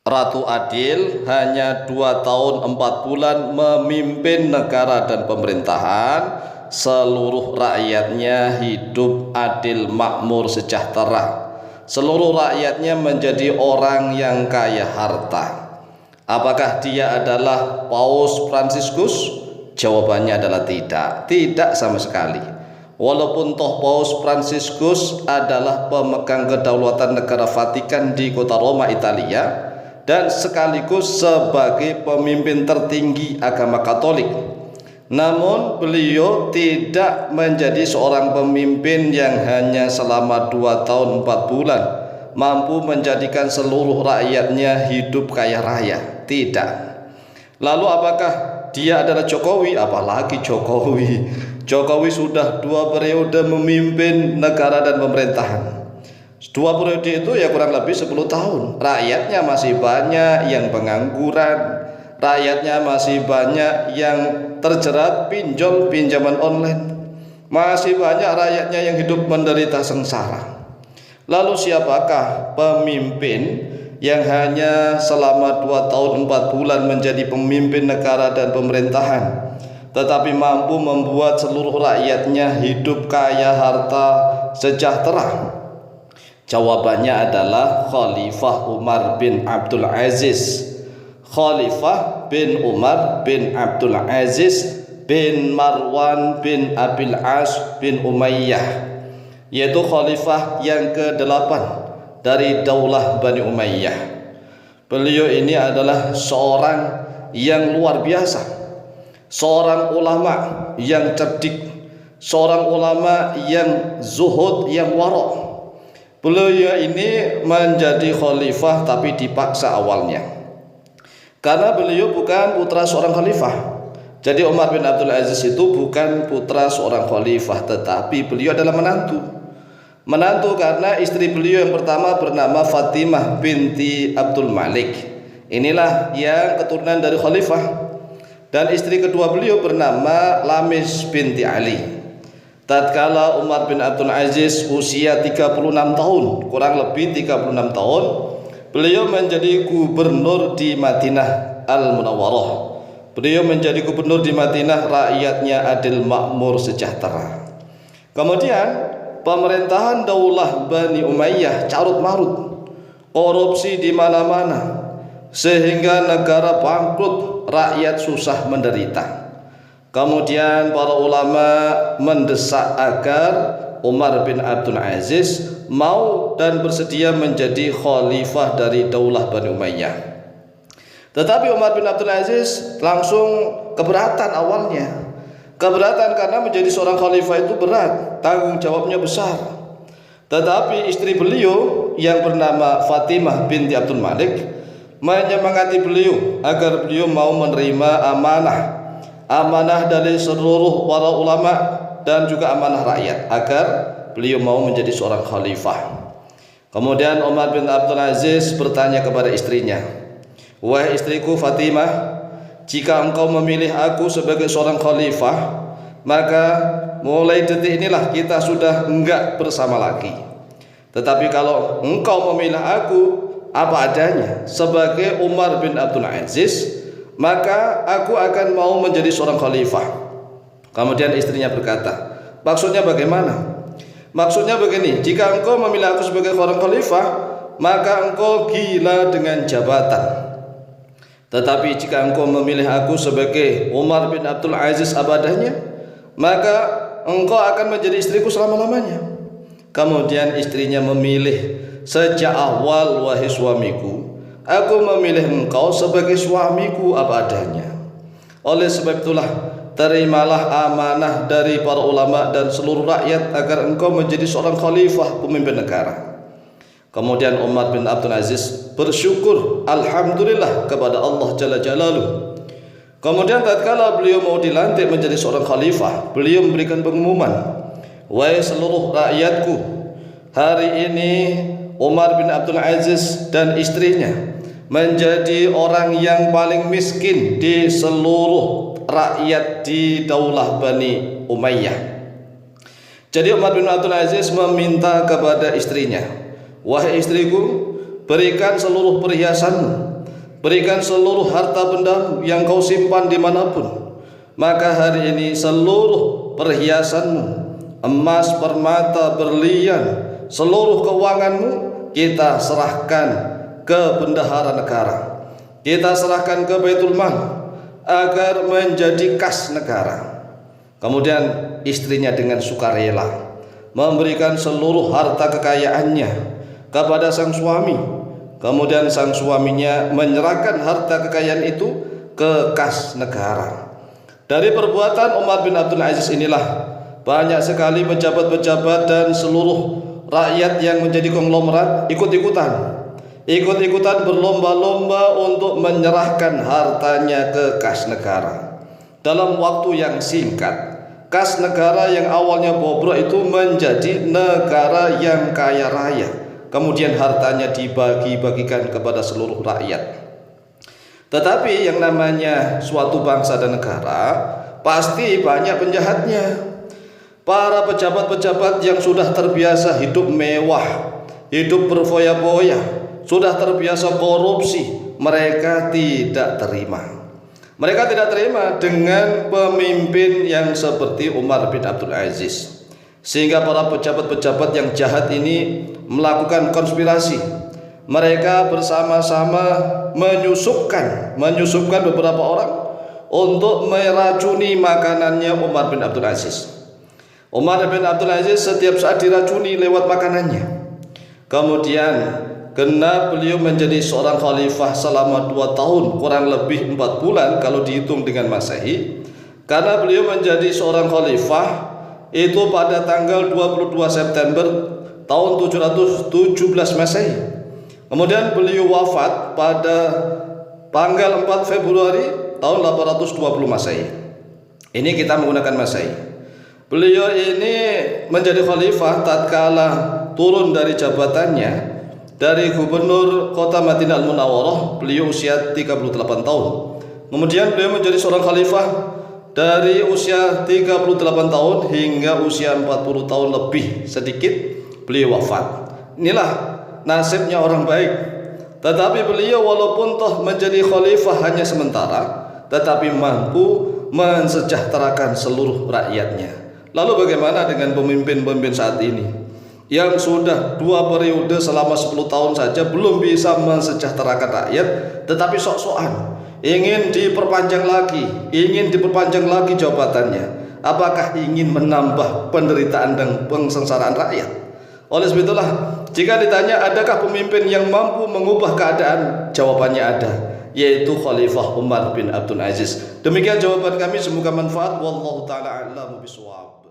Ratu adil hanya 2 tahun 4 bulan memimpin negara dan pemerintahan, seluruh rakyatnya hidup adil, makmur, sejahtera. Seluruh rakyatnya menjadi orang yang kaya harta. Apakah dia adalah Paus Fransiskus? Jawabannya adalah tidak. Tidak sama sekali. Walaupun toh Paus Fransiskus adalah pemegang kedaulatan negara Vatikan di kota Roma, Italia, dan sekaligus sebagai pemimpin tertinggi agama Katolik, namun beliau tidak menjadi seorang pemimpin yang hanya selama 2 tahun 4 bulan mampu menjadikan seluruh rakyatnya hidup kaya raya. Tidak. Lalu apakah dia adalah Jokowi? Apalagi Jokowi. Jokowi sudah 2 periode memimpin negara dan pemerintahan. 2 periode itu ya kurang lebih 10 tahun. Rakyatnya masih banyak yang pengangguran, rakyatnya masih banyak yang terjerat pinjaman online, masih banyak rakyatnya yang hidup menderita sengsara. Lalu siapakah pemimpin yang hanya selama 2 tahun 4 bulan menjadi pemimpin negara dan pemerintahan, tetapi mampu membuat seluruh rakyatnya hidup kaya harta sejahtera? Jawabannya adalah Khalifah Umar bin Abdul Aziz. Khalifah bin Umar bin Abdul Aziz bin Marwan bin Abil As bin Umayyah, yaitu khalifah yang ke-8 dari Daulah Bani Umayyah. Beliau ini adalah seorang yang luar biasa, seorang ulama yang cerdik, seorang ulama yang zuhud, yang warok. Beliau ini menjadi khalifah tapi dipaksa awalnya, karena beliau bukan putra seorang khalifah. Jadi Umar bin Abdul Aziz itu bukan putra seorang khalifah, tetapi beliau adalah menantu karena istri beliau yang pertama bernama Fatimah binti Abdul Malik. Inilah yang keturunan dari khalifah. Dan istri kedua beliau bernama Lamis binti Ali. Tatkala Umar bin Abdul Aziz usia 36 tahun, kurang lebih 36 tahun, beliau menjadi gubernur di Madinah Al-Munawwarah. Beliau menjadi gubernur di Madinah, rakyatnya adil, makmur, sejahtera. Kemudian pemerintahan Daulah Bani Umayyah carut marut, korupsi di mana-mana, sehingga negara bangkrut, rakyat susah menderita. Kemudian para ulama mendesak agar Umar bin Abdul Aziz mau dan bersedia menjadi khalifah dari Daulah Bani Umayyah. Tetapi Umar bin Abdul Aziz langsung keberatan awalnya. Keberatan karena menjadi seorang khalifah itu berat, tanggung jawabnya besar. Tetapi istri beliau yang bernama Fatimah binti Abdul Malik menyemangati beliau agar beliau mau menerima amanah dari seluruh para ulama dan juga amanah rakyat, agar beliau mau menjadi seorang khalifah. Kemudian Umar bin Abdul Aziz bertanya kepada istrinya, "Wahai istriku Fatimah, jika engkau memilih aku sebagai seorang khalifah, maka mulai detik inilah kita sudah enggak bersama lagi. Tetapi kalau engkau memilih aku apa adanya sebagai Umar bin Abdul Aziz, maka aku akan mau menjadi seorang khalifah." Kemudian istrinya berkata, "Maksudnya bagaimana?" "Maksudnya begini, jika engkau memilih aku sebagai seorang khalifah, maka engkau gila dengan jabatan. Tetapi jika engkau memilih aku sebagai Umar bin Abdul Aziz apa adanya, maka engkau akan menjadi istriku selama-lamanya." Kemudian istrinya memilih, "Sejak awal wahai suamiku, aku memilih engkau sebagai suamiku apa adanya. Oleh sebab itulah, terimalah amanah dari para ulama dan seluruh rakyat agar engkau menjadi seorang khalifah pemimpin negara." Kemudian Umar bin Abdul Aziz bersyukur alhamdulillah kepada Allah Jalla Jalaluh. Kemudian tatkala beliau mau dilantik menjadi seorang khalifah, beliau memberikan pengumuman, "Wahai seluruh rakyatku, hari ini Umar bin Abdul Aziz dan istrinya menjadi orang yang paling miskin di seluruh rakyat di Daulah Bani Umayyah." Jadi Umar bin Abdul Aziz meminta kepada istrinya, "Wahai istriku, berikan seluruh perhiasanmu, berikan seluruh harta bendamu yang kau simpan dimanapun. Maka hari ini seluruh perhiasanmu, emas, permata, berlian, seluruh keuanganmu kita serahkan ke bendahara negara, kita serahkan ke Baitul Mal agar menjadi kas negara. Kemudian istrinya dengan sukarela memberikan seluruh harta kekayaannya kepada sang suami. Kemudian sang suaminya menyerahkan harta kekayaan itu ke kas negara. Dari perbuatan Umar bin Abdul Aziz inilah banyak sekali pejabat-pejabat dan seluruh rakyat yang menjadi konglomerat ikut-ikutan berlomba-lomba untuk menyerahkan hartanya ke kas negara. Dalam waktu yang singkat, kas negara yang awalnya bobrok itu menjadi negara yang kaya raya. Kemudian hartanya dibagi-bagikan kepada seluruh rakyat. Tetapi yang namanya suatu bangsa dan negara pasti banyak penjahatnya. Para pejabat-pejabat yang sudah terbiasa hidup mewah, hidup berfoya-foya, sudah terbiasa korupsi, mereka tidak terima. Mereka tidak terima dengan pemimpin yang seperti Umar bin Abdul Aziz. Sehingga para pejabat-pejabat yang jahat ini melakukan konspirasi. Mereka bersama-sama menyusupkan beberapa orang untuk meracuni makanannya Umar bin Abdul Aziz. Umar bin Abdul Aziz setiap saat diracuni lewat makanannya. Kemudian karena beliau menjadi seorang khalifah selama 2 tahun, kurang lebih 4 bulan kalau dihitung dengan Masehi. Karena beliau menjadi seorang khalifah itu pada tanggal 22 September tahun 717 Masehi. Kemudian beliau wafat pada tanggal 4 Februari tahun 820 Masehi. Ini kita menggunakan Masehi. Beliau ini menjadi khalifah tatkala turun dari jabatannya dari gubernur kota Madinah Al-Munawwarah. Beliau usia 38 tahun. Kemudian beliau menjadi seorang khalifah dari usia 38 tahun hingga usia 40 tahun lebih sedikit beliau wafat. Inilah nasibnya orang baik. Tetapi beliau walaupun toh menjadi khalifah hanya sementara, tetapi mampu mensejahterakan seluruh rakyatnya. Lalu bagaimana dengan pemimpin-pemimpin saat ini yang sudah 2 periode selama 10 tahun saja belum bisa mensejahterakan rakyat, tetapi sok-sokan ingin diperpanjang lagi jabatannya. Apakah ingin menambah penderitaan dan pengsengsaraan rakyat? Oleh sebab itulah, jika ditanya adakah pemimpin yang mampu mengubah keadaan, jawabannya ada, yaitu Khalifah Umar bin Abdul Aziz. Demikian jawaban kami, semoga manfaat. Wallahu ta'ala a'lamu bishawab.